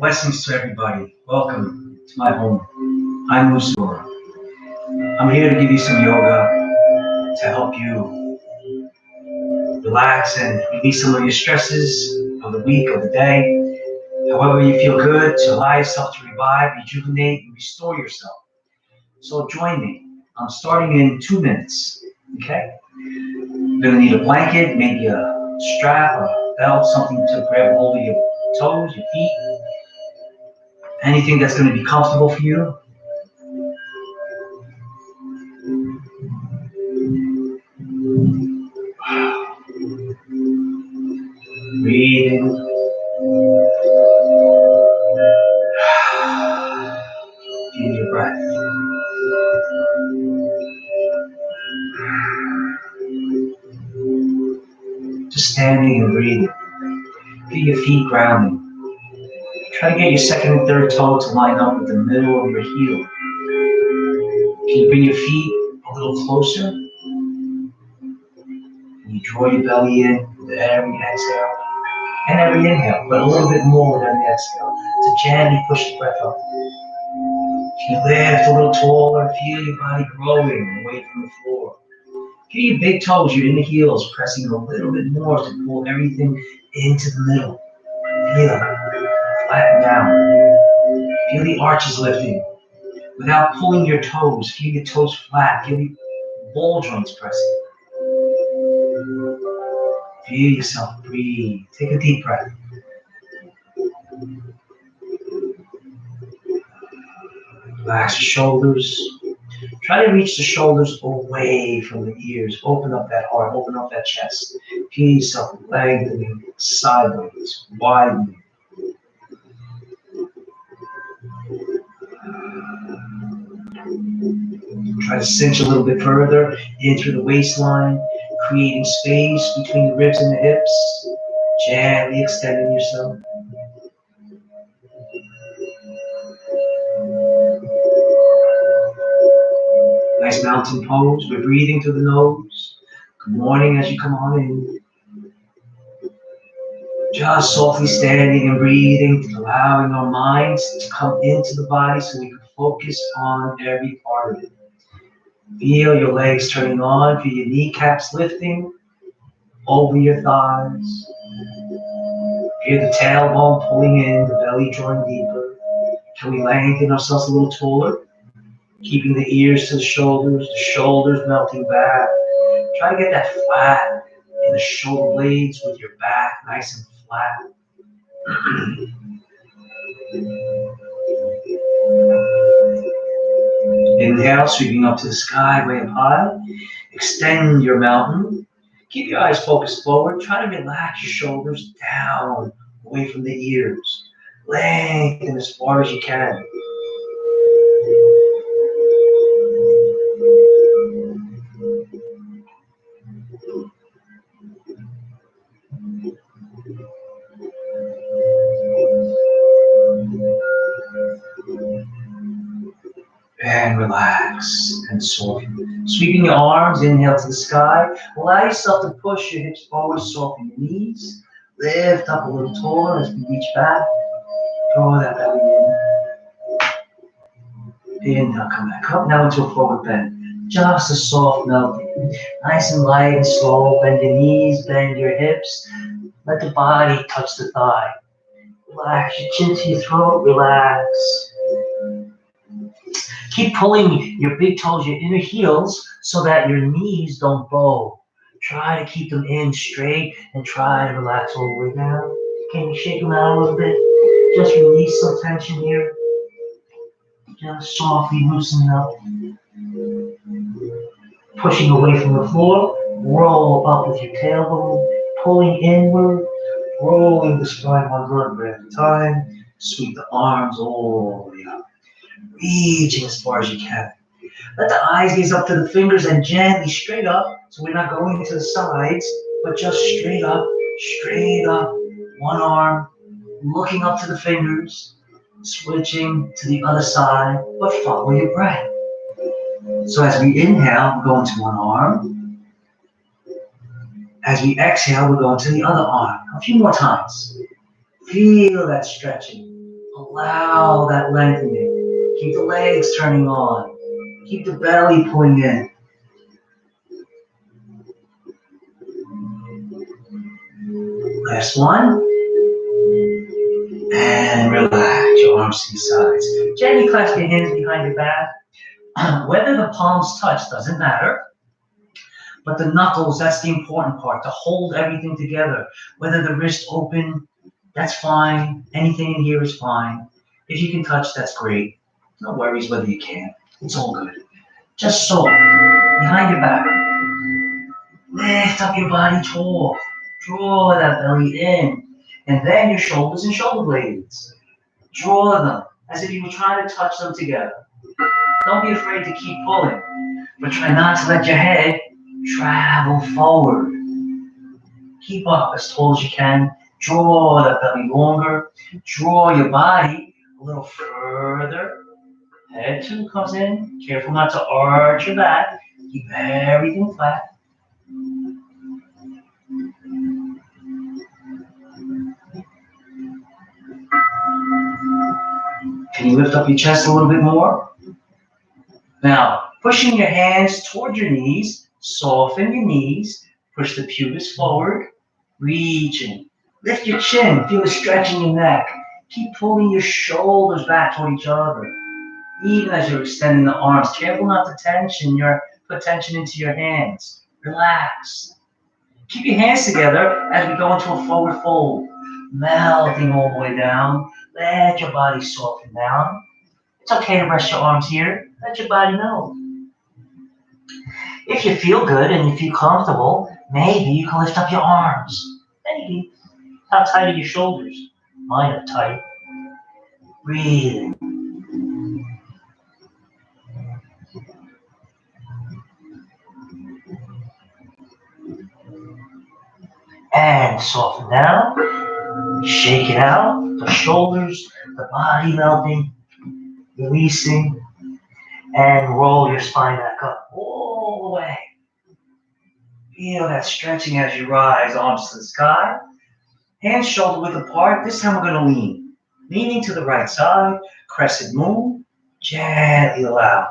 Blessings to everybody. Welcome to my home. I'm Musura. I'm here to give you some yoga to help you relax and release some of your stresses of the week, of the day. However you feel good, to allow yourself to revive, rejuvenate, and restore yourself. So join me. I'm starting in 2 minutes. Okay? You're gonna need a blanket, maybe a strap, a belt, something to grab hold of your toes, your feet, anything that's gonna be comfortable for you. Breathing. Feel your breath. Just standing and breathing. Feel your feet grounding. Try to get your second and third toe to line up with the middle of your heel. Can you bring your feet a little closer? And you draw your belly in with every exhale and every inhale, but a little bit more with every exhale to gently push the breath up. Can you lift a little taller and feel your body growing away from the floor? Feel your big toes, your inner heels pressing a little bit more to pull everything into the middle. Feel it. Flatten down. Feel the arches lifting. Without pulling your toes, feel your toes flat. Feel the ball joints pressing. Feel yourself breathe. Take a deep breath. Relax your shoulders. Try to reach the shoulders away from the ears. Open up that heart. Open up that chest. Feel yourself lengthening sideways, widening. Try to cinch a little bit further in through the waistline, creating space between the ribs and the hips. Gently extending yourself. Nice mountain pose. We're breathing through the nose. Good morning as you come on in. Just softly standing and breathing, allowing our minds to come into the body so we can focus on every part of it. Feel your legs turning on, feel your kneecaps lifting over your thighs. Feel the tailbone pulling in, the belly drawing deeper. Can we lengthen ourselves a little taller? Keeping the ears to the shoulders melting back. Try to get that flat in the shoulder blades with your back nice and flat. Inhale, sweeping up to the sky, way up high. Extend your mountain. Keep your eyes focused forward. Try to relax your shoulders down, away from the ears. Lengthen as far as you can. And relax and soften. Sweeping your arms, inhale to the sky. Allow yourself to push your hips forward, soften your knees. Lift up a little taller as we reach back. Draw that belly in. Inhale, come back up. Now into a forward bend. Just a soft melting. Nice and light and slow. Bend your knees, bend your hips. Let the body touch the thigh. Relax your chin to your throat. Relax. Keep pulling your big toes, your inner heels, so that your knees don't bow. Try to keep them in straight and try to relax all the way down. Can you shake them out a little bit? Just release some tension here. Just softly loosen up. Pushing away from the floor. Roll up with your tailbone. Pulling inward. Rolling the spine one vertebra at a time. Sweep the arms all the way up. Reaching as far as you can. Let the eyes gaze up to the fingers and gently straight up. So we're not going to the sides, but just straight up, one arm, looking up to the fingers, switching to the other side, but follow your breath. So as we inhale, we're going to one arm. As we exhale, we're going to the other arm. A few more times. Feel that stretching Allow that lengthening. Keep the legs turning on. Keep the belly pulling in. Last one. And relax your arms to your sides. Gently clasp your hands behind your back. Whether the palms touch doesn't matter. But the knuckles, that's the important part, to hold everything together. Whether the wrist open, that's fine. Anything in here is fine. If you can touch, that's great. No worries whether you can. It's all good. Just soft, behind your back. Lift up your body tall. Draw that belly in. And then your shoulders and shoulder blades. Draw them as if you were trying to touch them together. Don't be afraid to keep pulling, but try not to let your head travel forward. Keep up as tall as you can. Draw that belly longer. Draw your body a little further. Head 2 comes in. Careful not to arch your back. Keep everything flat. Can you lift up your chest a little bit more? Now, pushing your hands toward your knees, soften your knees, push the pubis forward, reaching. Lift your chin, feel a stretch in your neck. Keep pulling your shoulders back toward each other, even as you're extending the arms. Careful not to put tension into your hands. Relax. Keep your hands together as we go into a forward fold, melting all the way down. Let your body soften down. It's okay to rest your arms here. Let your body know. If you feel good and you feel comfortable, maybe you can lift up your arms. Maybe. How tight are your shoulders? Mine are tight. Breathe. And soften down. Shake it out. The shoulders, the body melting, releasing. And roll your spine back up all the way. Feel that stretching as you rise, arms to the sky. Hands shoulder width apart. This time we're going to lean. Leaning to the right side, crescent moon. Gently allow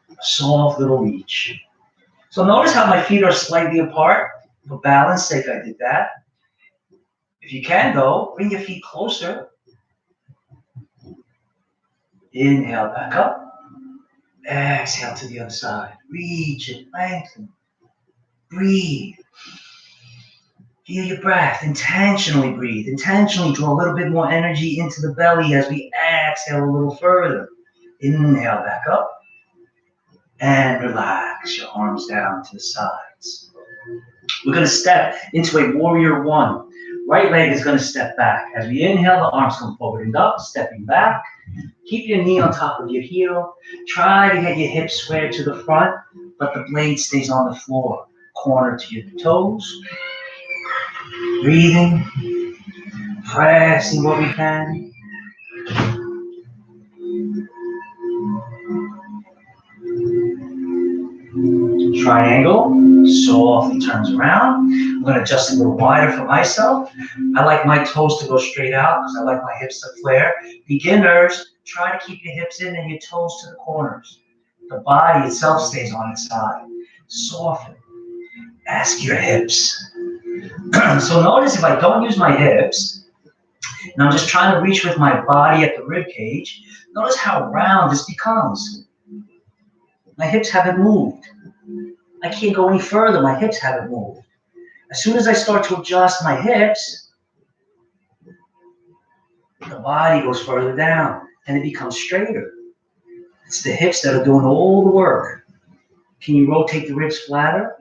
a soft little reach. So notice how my feet are slightly apart. For balance sake, I did that. If you can, though, bring your feet closer. Inhale back up. Exhale to the other side. Reach and lengthen. Breathe. Feel your breath. Intentionally breathe. Intentionally draw a little bit more energy into the belly as we exhale a little further. Inhale back up. And relax your arms down to the sides. We're going to step into a warrior 1. Right leg is going to step back. As we inhale, the arms come forward and up, stepping back. Keep your knee on top of your heel. Try to get your hips squared to the front, but the blade stays on the floor. Corner to your toes. Breathing. Pressing what we can. Triangle. Softly turns around. I'm going to adjust a little wider for myself. I like my toes to go straight out because I like my hips to flare. Beginners, try to keep your hips in and your toes to the corners. The body itself stays on its side. Soften. Ask your hips. So notice if I don't use my hips, and I'm just trying to reach with my body at the rib cage, notice how round this becomes. My hips haven't moved. I can't go any further. My hips haven't moved. As soon as I start to adjust my hips, the body goes further down and it becomes straighter. It's the hips that are doing all the work. Can you rotate the ribs flatter?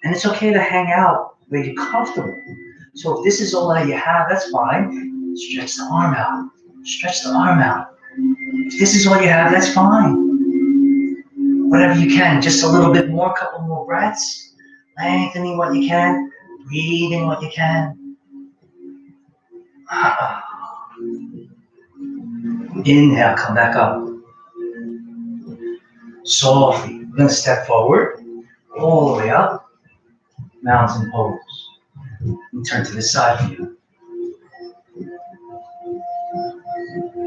And it's okay to hang out where you're comfortable. So if this is all that you have, that's fine. Stretch the arm out. Stretch the arm out. If this is all you have, that's fine. Whatever you can, just a little bit more, a couple more breaths. Lengthening what you can. Breathing what you can. Inhale, come back up. Softly, we're going to step forward, all the way up. Mountain pose. And turn to this side for you.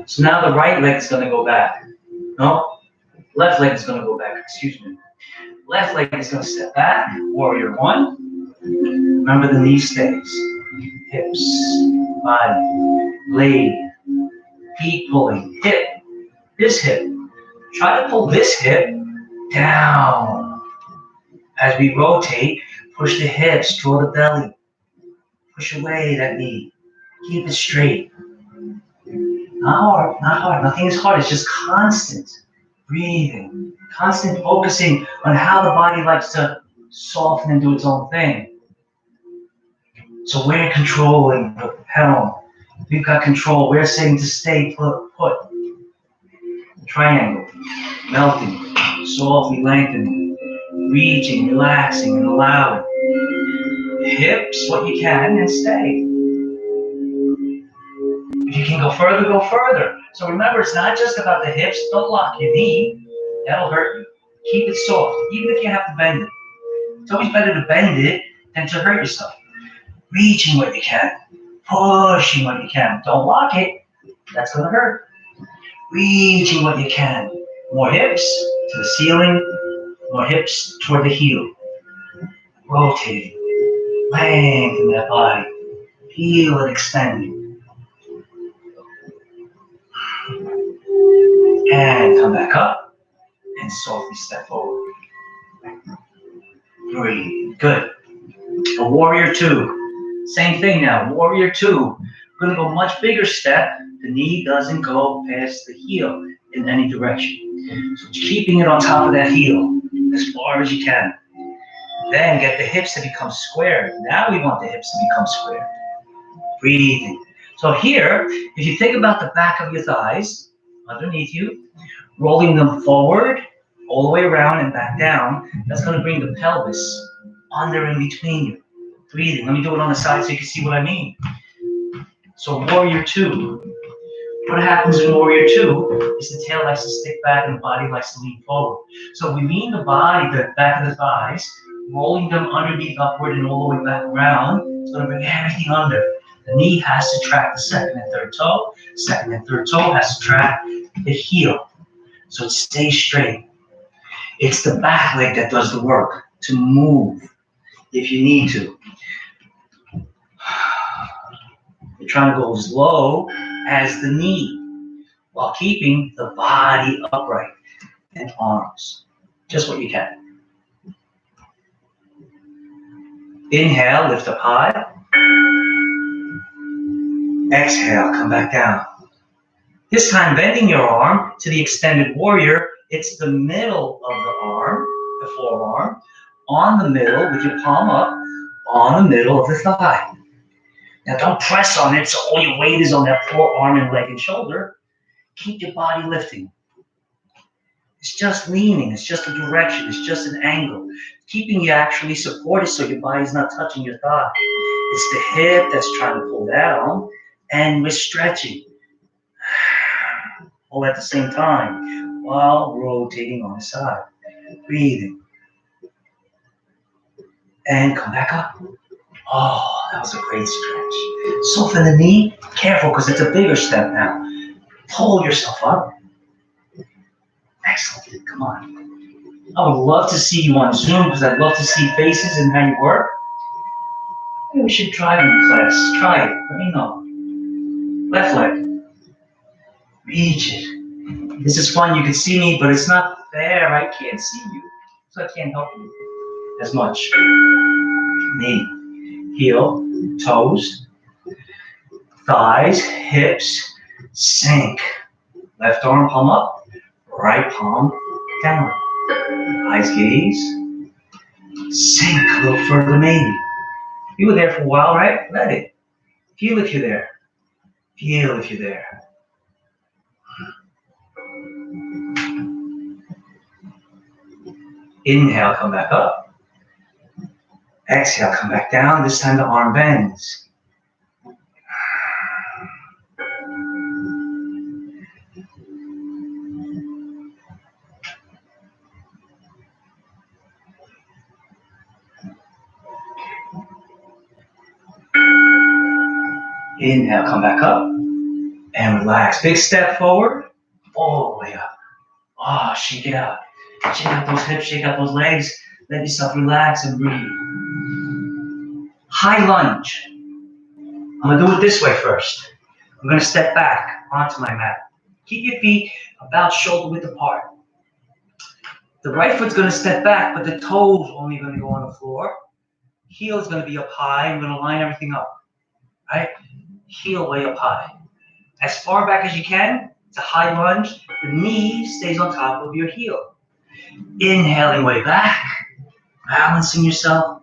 So now the right leg is going to go back. No, left leg is going to go back, excuse me. Left leg is going to step back, warrior one. Remember the knee stays. Hips, body, blade, feet pulling, hip, this hip. Try to pull this hip down. As we rotate, push the hips, draw the belly. Push away that knee. Keep it straight. Not hard, not hard. Nothing is hard. It's just constant breathing, constant focusing on how the body likes to soften and do its own thing. So we're controlling the helm. We've got control. We're saying to stay put. Triangle, melting, softly lengthening, reaching, relaxing, and allowing. Hips, what you can, and stay. If you can go further, go further. So remember, it's not just about the hips. Don't lock your knee. That'll hurt you. Keep it soft, even if you have to bend it. It's always better to bend it than to hurt yourself. Reaching what you can. Pushing what you can. Don't lock it. That's going to hurt. Reaching what you can. More hips to the ceiling. More hips toward the heel. Rotating. Lengthen that body. Feel it expanding. And come back up. And softly step forward. Breathe. Good. A warrior two. Same thing now. Warrior two. We're going to go much bigger step. The knee doesn't go past the heel in any direction. So keeping it on top of that heel as far as you can. Then get the hips to become square. Now we want the hips to become square. Breathing. So here, if you think about the back of your thighs, underneath you, rolling them forward, all the way around and back down, that's going to bring the pelvis under and between you. Breathing. Let me do it on the side so you can see what I mean. So warrior two. What happens in warrior two is the tail likes to stick back and the body likes to lean forward. So we lean the body, the back of the thighs, rolling them underneath, upward, and all the way back around. It's going to bring everything under. The knee has to track the second and third toe. Second and third toe has to track the heel. So it stays straight. It's the back leg that does the work to move if you need to. You're trying to go as low as the knee while keeping the body upright and arms. Just what you can. Inhale, lift up high. Exhale, come back down. This time, bending your arm to the extended warrior. It's the middle of the arm, the forearm, on the middle with your palm up, on the middle of the thigh. Now don't press on it so all your weight is on that forearm and leg and shoulder. Keep your body lifting. It's just leaning, it's just a direction, it's just an angle. Keeping you actually supported so your body's not touching your thigh. It's the hip that's trying to pull down, and we're stretching. All at the same time while rotating on the side. Breathing. And come back up. Oh, that was a great stretch. Soften the knee. Careful, because it's a bigger step now. Pull yourself up. Excellent. Come on. I would love to see you on Zoom because I'd love to see faces and how you work. Maybe we should try it in class. Try it. Let me know. Left leg. Reach it. This is fun. You can see me, but it's not there. I can't see you. So I can't help you as much. Knee. Heel, toes, thighs, hips, sink. Left arm palm up, right palm down. Eyes gaze, sink a little further maybe. You were there for a while, right? Let it. Feel if you're there. Feel if you're there. Inhale, come back up. Exhale, come back down. This time the arm bends. Inhale, come back up. And relax. Big step forward. All the way up. Oh, shake it out. Shake out those hips, shake out those legs. Let yourself relax and breathe. High lunge. I'm going to do it this way first. I'm going to step back onto my mat. Keep your feet about shoulder width apart. The right foot's going to step back, but the toes only going to go on the floor. Heel's going to be up high. I'm going to line everything up. Right? Heel way up high. As far back as you can. It's a high lunge. The knee stays on top of your heel. Inhaling way back. Balancing yourself.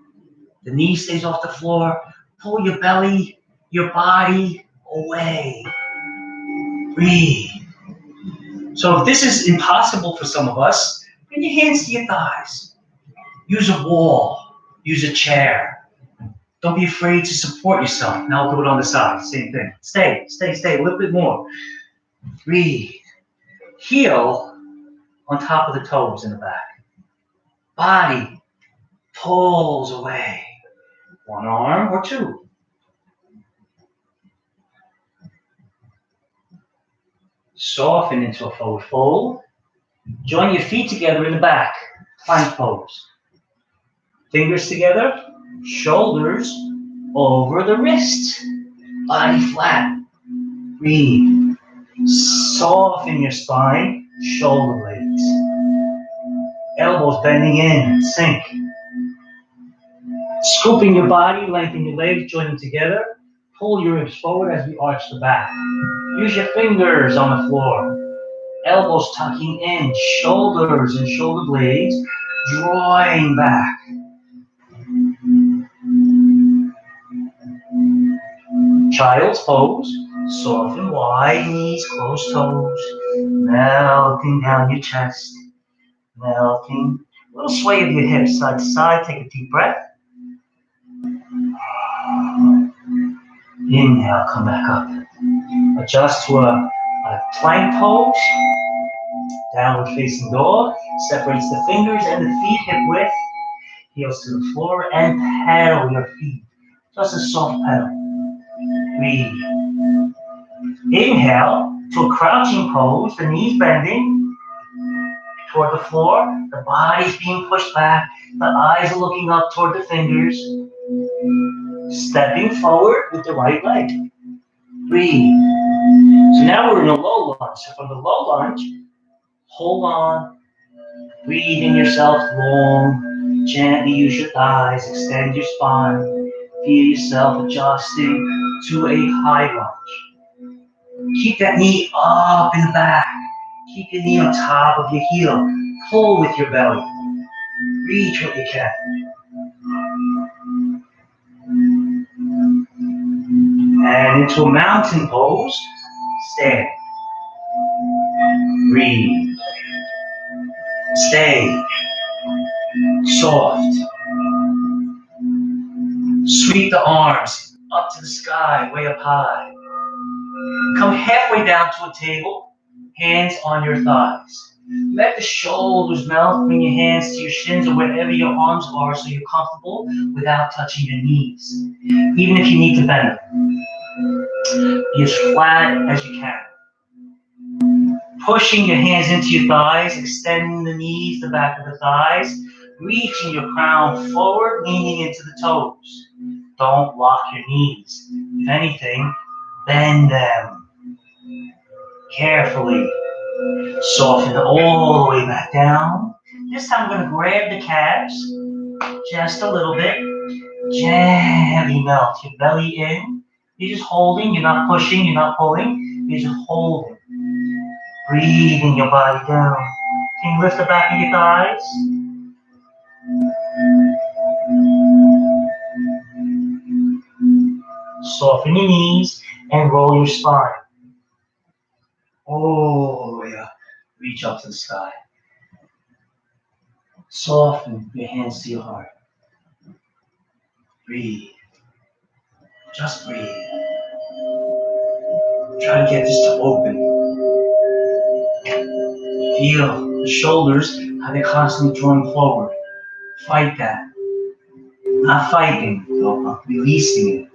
The knee stays off the floor. Pull your belly, your body away. Breathe. So if this is impossible for some of us, bring your hands to your thighs. Use a wall. Use a chair. Don't be afraid to support yourself. Now I'll do it on the side. Same thing. Stay. A little bit more. Breathe. Heel on top of the toes in the back. Body pulls away. One arm or two. Soften into a forward fold. Join your feet together in the back. Plank pose. Fingers together. Shoulders over the wrists. Body flat. Breathe. Soften your spine. Shoulder blades. Elbows bending in. Sink. Scooping your body, lengthen your legs, join them together. Pull your ribs forward as we arch the back. Use your fingers on the floor. Elbows tucking in, shoulders and shoulder blades drawing back. Child's pose. Soften, wide knees, close toes. Melting down your chest. Melting. A little sway of your hips side to side. Take a deep breath. Inhale, come back up. Adjust to a plank pose. Downward facing dog. Separates the fingers and the feet hip width. Heels to the floor and pedal your feet. Just a soft pedal. Breathe. Inhale to a crouching pose. The knees bending toward the floor. The body's being pushed back. The eyes are looking up toward the fingers. Stepping forward with the right leg. Breathe. So now we're in a low lunge. So from the low lunge, hold on. Breathe in yourself long. Gently use your thighs. Extend your spine. Feel yourself adjusting to a high lunge. Keep that knee up in the back. Keep your knee on top of your heel. Pull with your belly. Reach what you can. And into a mountain pose, stand. Breathe. Stay. Soft. Sweep the arms up to the sky, way up high. Come halfway down to a table, hands on your thighs. Let the shoulders melt. Bring your hands to your shins or wherever your arms are so you're comfortable without touching your knees. Even if you need to bend them. Be as flat as you can. Pushing your hands into your thighs, extending the knees, the back of the thighs, reaching your crown forward, leaning into the toes. Don't lock your knees. If anything, bend them. Carefully. Soften all the way back down. This time I'm going to grab the calves just a little bit. Gently melt your belly in. You're just holding, you're not pushing, you're not pulling, you're just holding. Breathing your body down. Can you lift the back of your thighs? Soften your knees and roll your spine. All the way up. Reach up to the sky. Soften your hands to your heart. Breathe. Just breathe. Try to get this to open. Feel the shoulders, how they're constantly drawing forward. Fight that. Not fighting, but releasing it.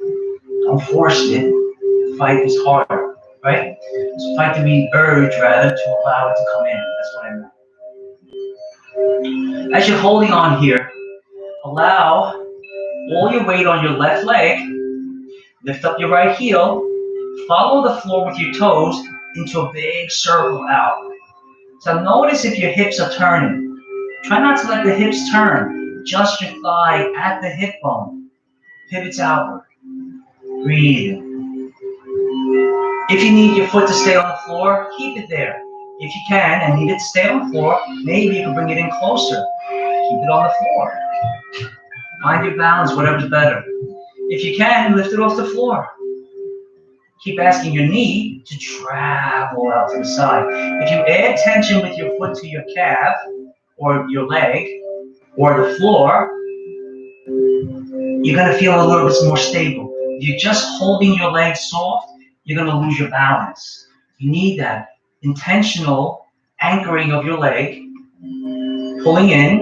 Don't force it. The fight is harder. right? So fight the urge rather to allow it to come in. That's what I meant. As you're holding on here, allow all your weight on your left leg. Lift up your right heel. Follow the floor with your toes into a big circle out. So notice if your hips are turning. Try not to let the hips turn. Just your thigh at the hip bone. Pivots outward. Breathe. If you need your foot to stay on the floor, keep it there. If you can and need it to stay on the floor, maybe you can bring it in closer. Keep it on the floor. Find your balance, whatever's better. If you can, lift it off the floor. Keep asking your knee to travel out to the side. If you add tension with your foot to your calf, or your leg, or the floor, you're going to feel a little bit more stable. If you're just holding your leg soft, you're going to lose your balance. You need that intentional anchoring of your leg, pulling in,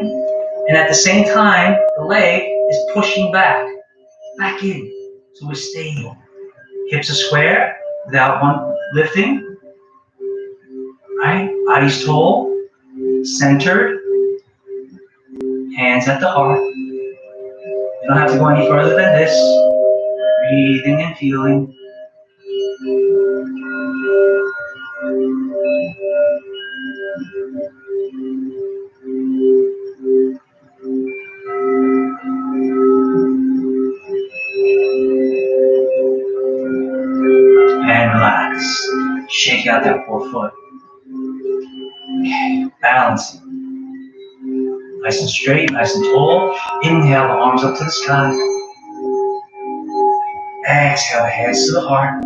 and at the same time, the leg is pushing back in, so we're stable. Hips are square without one lifting, right? Body's tall, centered, hands at the heart. You don't have to go any further than this. Breathing and feeling. And relax. Shake out that forefoot. Okay. Balancing. Nice and straight, nice and tall. Inhale, the arms up to the sky. Exhale, the hands to the heart.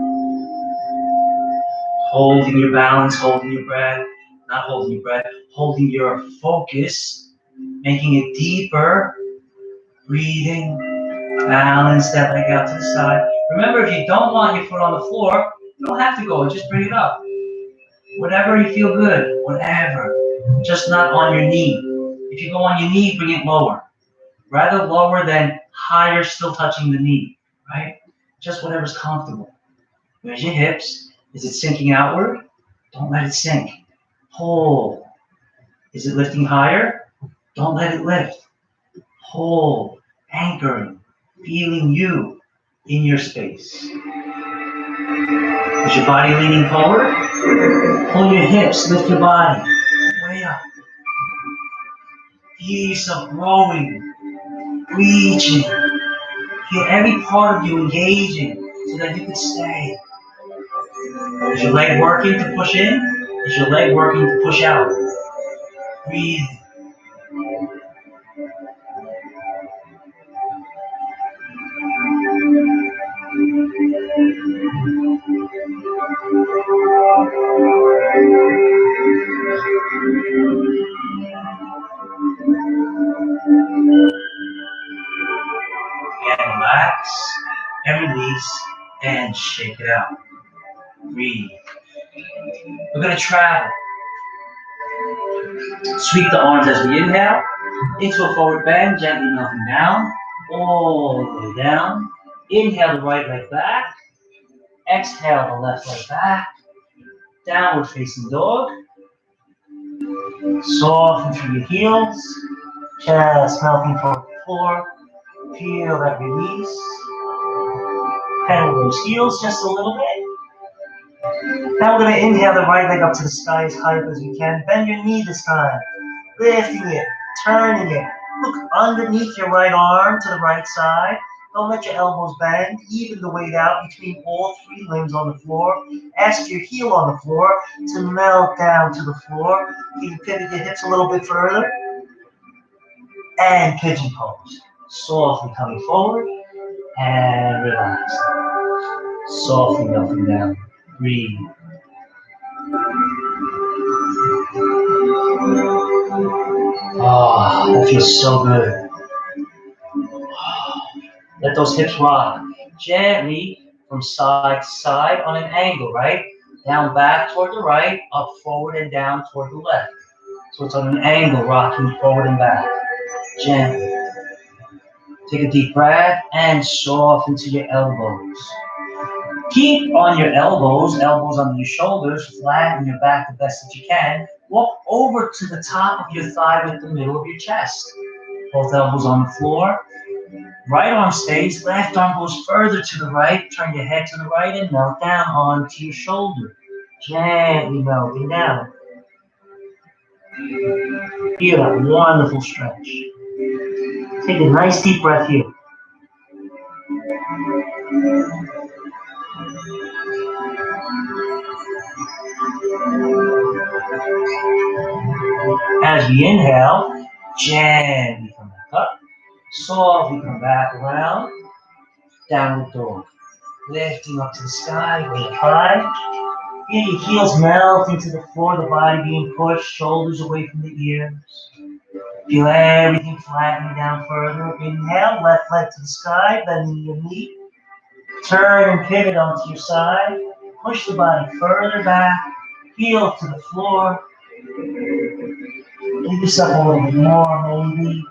Holding your balance, holding your breath. Not holding your breath, holding your focus. Making it deeper. Breathing. Balance that leg out to the side. Remember, if you don't want your foot on the floor, you don't have to go. Just bring it up. Whatever you feel good. Whatever. Just not on your knee. If you go on your knee, bring it lower. Rather lower than higher, still touching the knee, right? Just whatever's comfortable. Where's your hips? Is it sinking outward? Don't let it sink. Hold. Is it lifting higher? Don't let it lift. Hold. Anchoring. Feeling you in your space. Is your body leaning forward? Pull your hips, lift your body. Way up. Feel yourself growing, reaching. Feel every part of you engaging so that you can stay. Is your leg working to push in? Is your leg working to push out? Breathe. And relax, and release, and shake it out. Breathe. We're going to travel. Sweep the arms as we inhale into a forward bend, gently melting down, all the way down. Inhale the right leg back. Exhale the left leg back. Downward facing dog. Soften through your heels. Chest melting toward the floor. Feel that release. Pedal those heels just a little bit. Now we're going to inhale the right leg up to the sky as high up as you can. Bend your knee this time. Lifting it, turning it. Look underneath your right arm to the right side. Don't let your elbows bend. Even the weight out between all three limbs on the floor. Ask your heel on the floor to melt down to the floor. You can pivot your hips a little bit further. And pigeon pose. Softly coming forward. And relax. Softly melting down. Breathe. Oh, that feels so good. Let those hips rock gently from side to side on an angle, right? Down back toward the right, up forward and down toward the left. So it's on an angle, rocking forward and back. Gently. Take a deep breath and soften to your elbows. Keep on your elbows under your shoulders, flatten your back the best that you can. Walk over to the top of your thigh with the middle of your chest. Both elbows on the floor. Right arm stays, left arm goes further to the right. Turn your head to the right and melt down onto your shoulder. Gently melting down. Feel that wonderful stretch. Take a nice deep breath here. As we inhale, gently come back up. Softly come back around. Downward dog. Lifting up to the sky, weight high. Feel your heels melt into the floor, the body being pushed, shoulders away from the ears. Feel everything flattening down further. Inhale, left leg to the sky, bending your knee. Turn and pivot onto your side. Push the body further back. Heel to the floor. Give yourself a little bit more, maybe.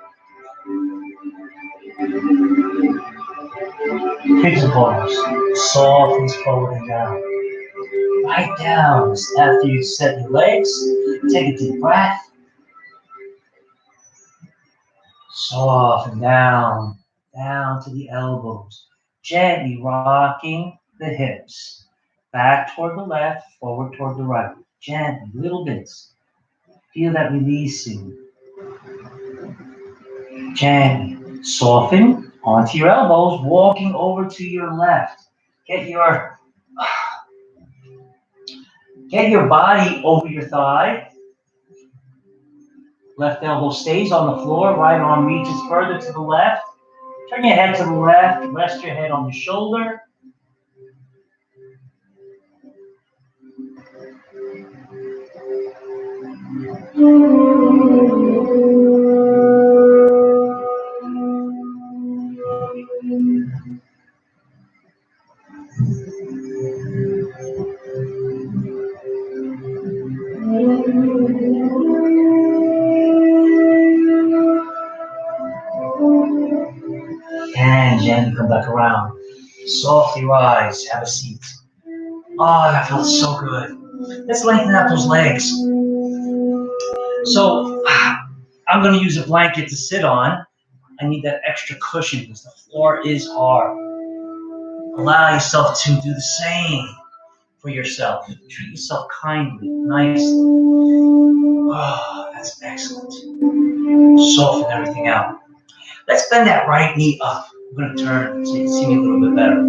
Pigs and pause. Softly forward and down. Right down. After you set your legs, take a deep breath. Soften down, down to the elbows. Gently rocking the hips. Back toward the left, forward toward the right. Gently, little bits. Feel that releasing. Gently. Soften onto your elbows, walking over to your left. Get your body over your thigh. Left elbow stays on the floor. Right arm reaches further to the left. Turn your head to the left. Rest your head on your shoulder. And gently come back around. Softly rise. Have a seat. Oh, that felt so good. Let's lengthen out those legs. So I'm going to use a blanket to sit on. I need that extra cushion because the floor is hard. Allow yourself to do the same for yourself. Treat yourself kindly, nicely. Oh, that's excellent. Soften everything out. Let's bend that right knee up. I'm going to turn so you can see me a little bit better.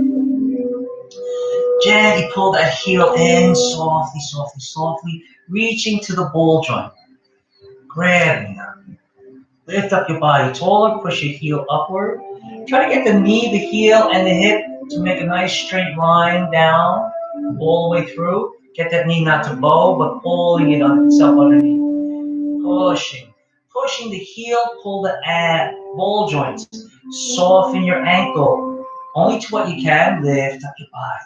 Gently pull that heel in, softly, softly, softly, reaching to the ball joint. Grabbing them. Lift up your body taller, push your heel upward. Try to get the knee, the heel, and the hip to make a nice straight line down all the way through. Get that knee not to bow, but pulling it on itself underneath. Pushing the heel, pull the ball joints. Soften your ankle. Only to what you can, lift up your body.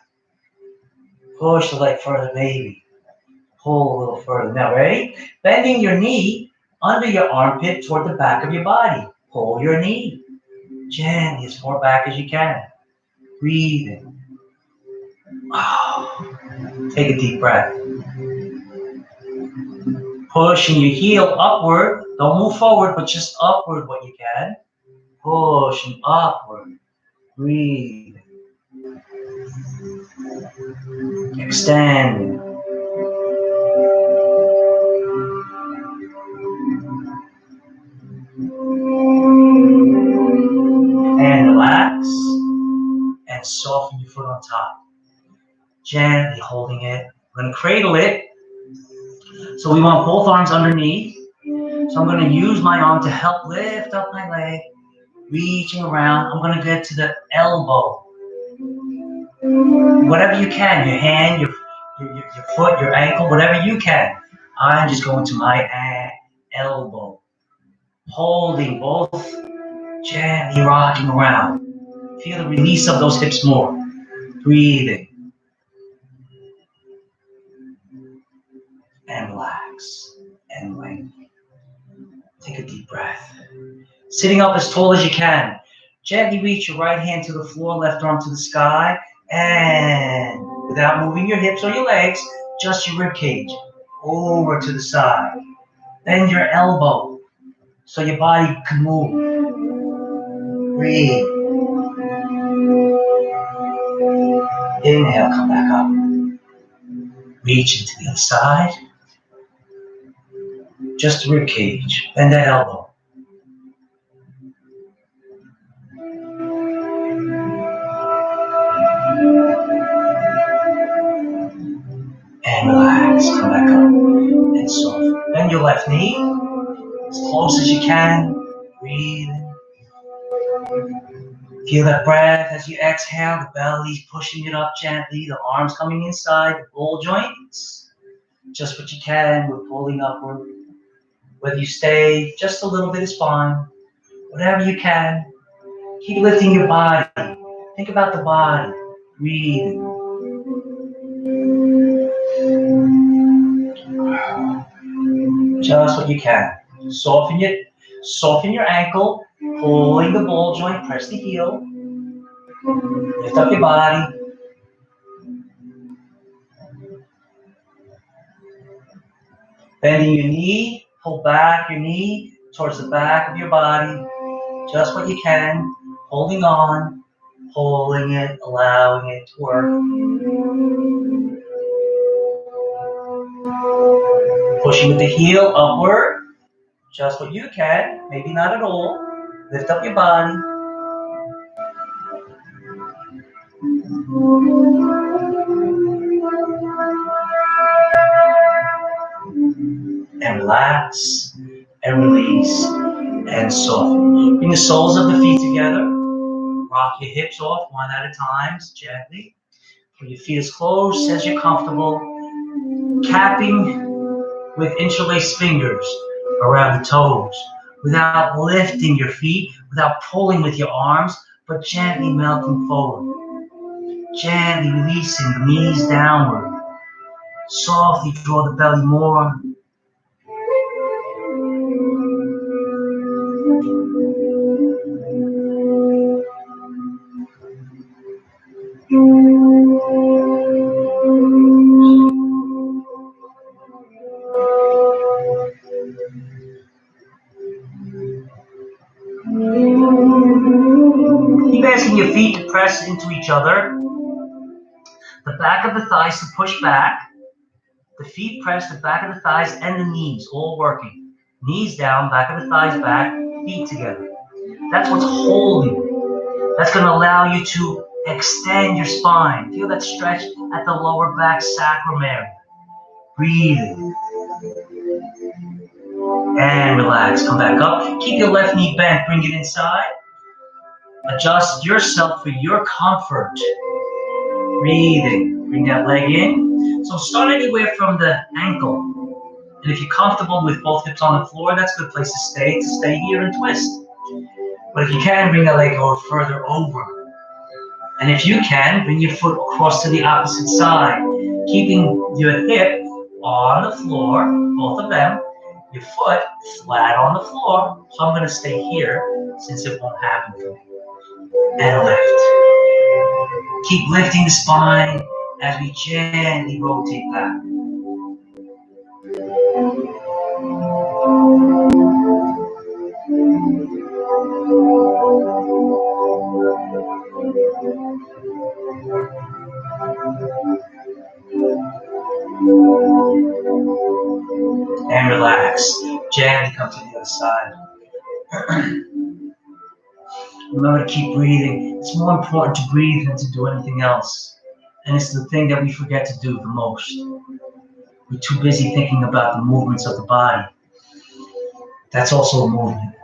Push the leg further, maybe. Pull a little further. Now, ready? Bending your knee under your armpit toward the back of your body. Pull your knee. Gently, as far back as you can. Breathing. Oh. Take a deep breath. Pushing your heel upward. Don't move forward, but just upward what you can. Pushing upward. Breathe. Extend. And relax. And soften your foot on top. Gently holding it. We're going to cradle it. So we want both arms underneath. So I'm going to use my arm to help lift up my leg. Reaching around. I'm going to get to the elbow. Whatever you can, your hand, your foot, your ankle, whatever you can. I'm just going to my elbow. Holding both, gently rocking around. Feel the release of those hips more. Breathing. And relax. And lengthen. Take a deep breath. Sitting up as tall as you can. Gently reach your right hand to the floor, left arm to the sky. And without moving your hips or your legs, just your rib cage. Over to the side. Bend your elbow so your body can move. Breathe. Inhale, come back up. Reach into the other side. Just the rib cage. Bend that elbow. And relax. Come back up. And soften. Bend your left knee as close as you can. Breathe. Feel that breath as you exhale. The belly's pushing it up gently. The arms coming inside. The ball joints. Just what you can. We're pulling upward. Whether you stay just a little bit is fine. Whatever you can. Keep lifting your body. Think about the body. Breathe. Just what you can. Soften your ankle. Pulling the ball joint. Press the heel. Lift up your body. Bending your knee. Pull back your knee towards the back of your body. Just what you can. Holding on. Pulling it. Allowing it to work. Pushing with the heel upward. Just what you can. Maybe not at all. Lift up your body. And relax. And release. And soften. Bring the soles of the feet together. Rock your hips off one at a time, gently. Bring your feet as close as you're comfortable. Capping with interlaced fingers around the toes. Without lifting your feet, without pulling with your arms, but gently melting forward. Gently releasing the knees downward. Softly draw the belly more. Keep asking your feet to press into each other. The back of the thighs to push back. The feet press the back of the thighs and the knees, all working. Knees down, back of the thighs back, feet together. That's what's holding you. That's going to allow you to extend your spine. Feel that stretch at the lower back sacrum area. Breathing. And relax. Come back up. Keep your left knee bent. Bring it inside. Adjust yourself for your comfort. Breathing. Bring that leg in. So start anywhere from the ankle. And if you're comfortable with both hips on the floor, that's a good place to stay here and twist. But if you can, bring that leg over further over. And if you can, bring your foot across to the opposite side, keeping your hip on the floor, both of them, your foot flat on the floor. So I'm going to stay here since it won't happen for me. And lift. Keep lifting the spine as we gently rotate back. And relax. Gently come to the other side. Remember to keep breathing. It's more important to breathe than to do anything else. And it's the thing that we forget to do the most. We're too busy thinking about the movements of the body. That's also a movement.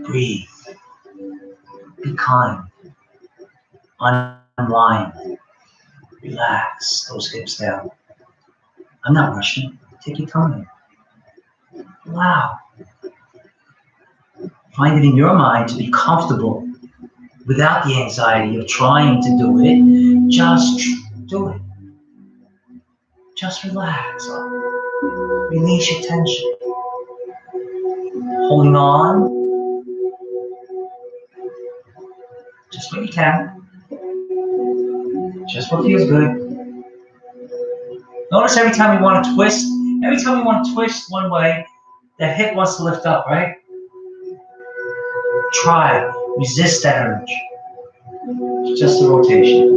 Breathe. Be kind. Unwind. Relax those hips down. I'm not rushing. Take your time. Allow. Find it in your mind to be comfortable without the anxiety of trying to do it. Just do it. Just relax. Release your tension. Holding on. Just what you can. Just what feels good. Notice every time you want to twist, one way, the hip wants to lift up, right? Try it. Resist that urge. It's just a rotation.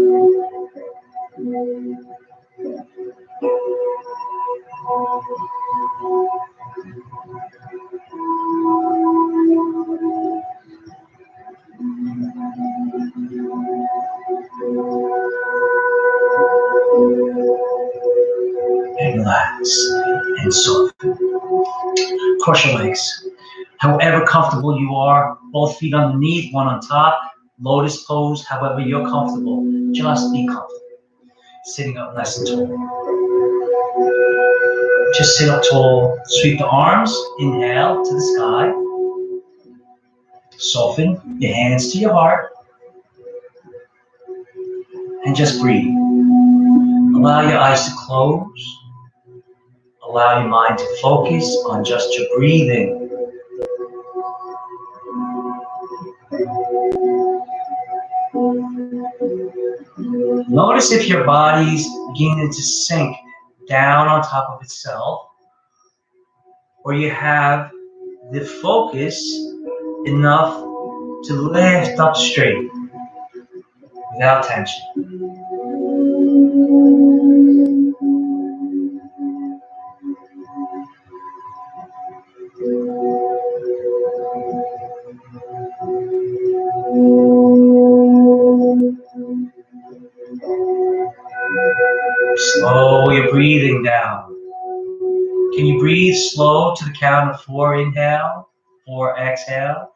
And relax and soften. Cross your legs. However comfortable you are, both feet underneath, one on top, lotus pose, however you're comfortable. Just be comfortable. Sitting up nice and tall. Just sit up tall. Sweep the arms. Inhale to the sky. Soften your hands to your heart. And just breathe. Allow your eyes to close. Allow your mind to focus on just your breathing. Notice if your body's beginning to sink down on top of itself, or you have the focus enough to lift up straight without tension. Slow your breathing down. Can you breathe slow to the count of 4 inhale, 4 exhale?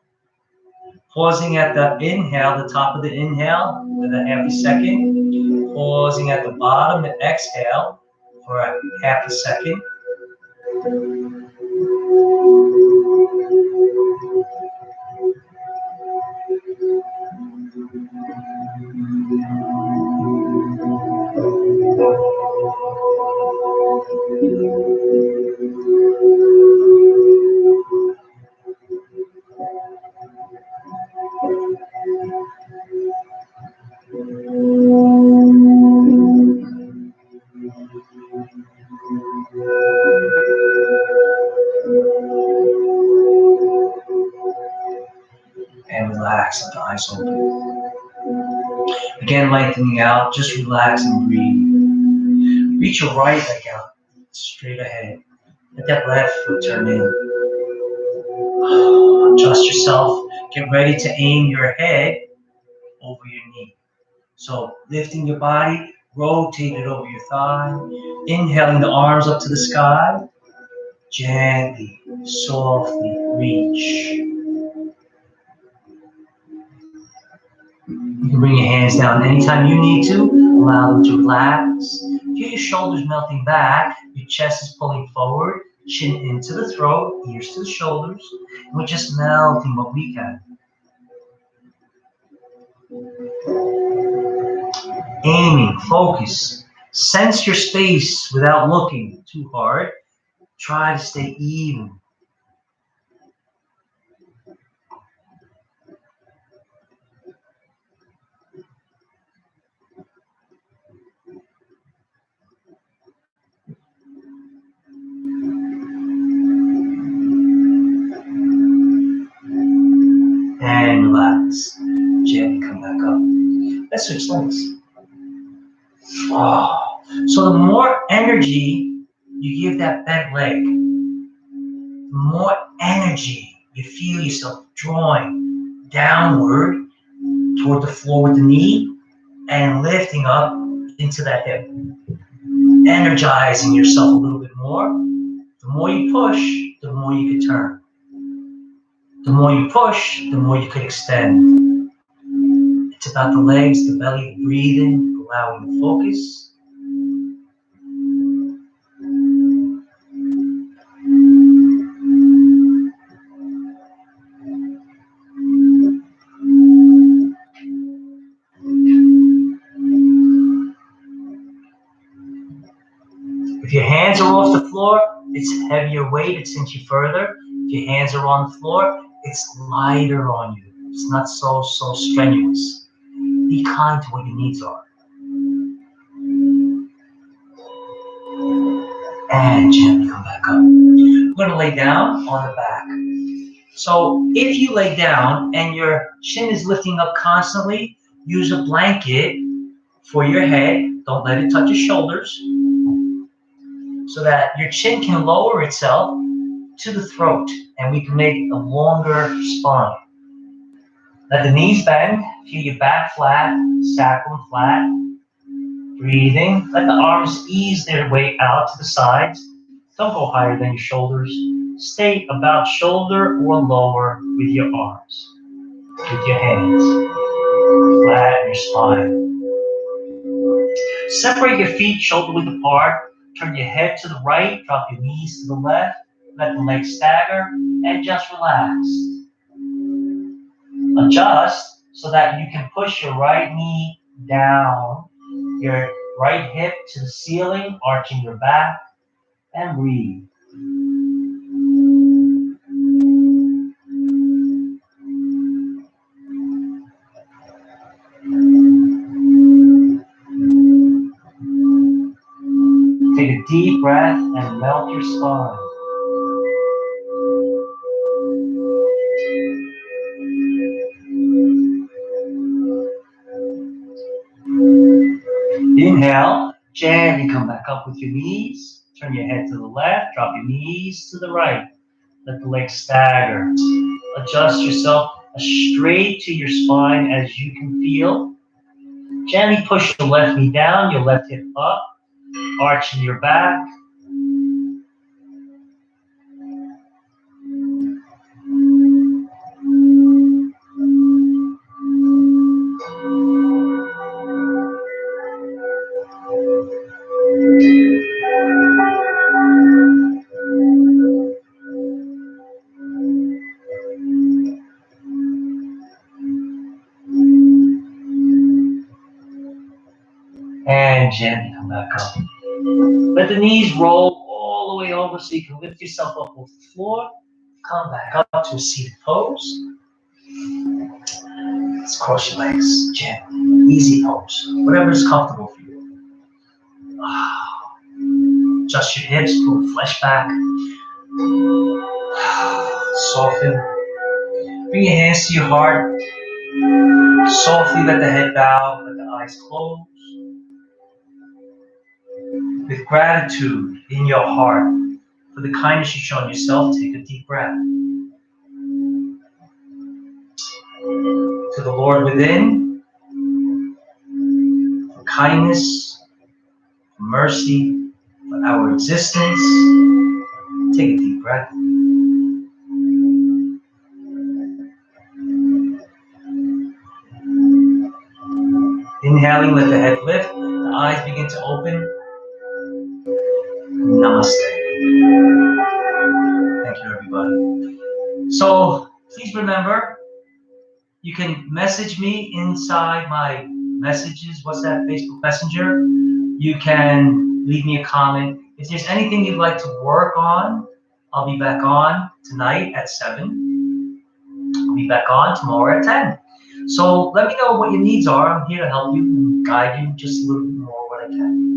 Pausing at the inhale, the top of the inhale, with a half a second. Pausing at the bottom, the exhale, for a half a second. And relax, let the eyes open. Again, lengthening out, just relax and breathe. Reach your right leg out, straight ahead. Let that left foot turn in. Adjust yourself. Get ready to aim your head over your knee. So lifting your body, rotate it over your thigh. Inhaling the arms up to the sky. Gently, softly reach. You can bring your hands down anytime you need to. Allow them to relax. Feel your shoulders melting back. Your chest is pulling forward. Chin into the throat, ears to the shoulders. And we're just melting what we can. Aiming, focus. Sense your space without looking too hard. Try to stay even. And relax. Gently come back up. Let's switch legs. Oh. So the more energy you give that bent leg, the more energy you feel yourself drawing downward toward the floor with the knee and lifting up into that hip. Energizing yourself a little bit more. The more you push, the more you can turn. The more you push, the more you could extend. It's about the legs, the belly, the breathing, allowing the focus. If your hands are off the floor, it's heavier weight, it sends you further. If your hands are on the floor, it's lighter on you. It's not so strenuous. Be kind to what your needs are. And gently come back up. We're going to lay down on the back. So if you lay down and your chin is lifting up constantly, use a blanket for your head. Don't let it touch your shoulders, so that your chin can lower itself to the throat and we can make a longer spine. Let the knees bend, feel your back flat, sacrum flat. Breathing, let the arms ease their way out to the sides. Don't go higher than your shoulders. Stay about shoulder or lower with your arms. With your hands. Flatten your spine. Separate your feet shoulder width apart. Turn your head to the right. Drop your knees to the left. Let the legs stagger and just relax. Adjust so that you can push your right knee down, your right hip to the ceiling, arching your back, and breathe. Take a deep breath and melt your spine. Inhale, gently come back up with your knees. Turn your head to the left, drop your knees to the right. Let the legs stagger. Adjust yourself as straight to your spine as you can feel. Gently push your left knee down, your left hip up, arching your back. And gently come back up. Let the knees roll all the way over so you can lift yourself up off the floor. Come back up to a seated pose. Let's cross your legs, gently, easy pose, whatever is comfortable for you. Adjust your hips, pull the flesh back. Soften. Bring your hands to your heart. Softly let the head bow, let the eyes close. With gratitude in your heart for the kindness you've shown yourself, take a deep breath. To the Lord within, for kindness, for mercy, for our existence, take a deep breath. Inhaling, let the head lift, the eyes begin to open. Namaste. Thank you, everybody. So please remember, you can message me inside my messages, WhatsApp, Facebook Messenger. You can leave me a comment. If there's anything you'd like to work on, I'll be back on tonight at 7. I'll be back on tomorrow at 10. So let me know what your needs are. I'm here to help you and guide you just a little bit more what I can.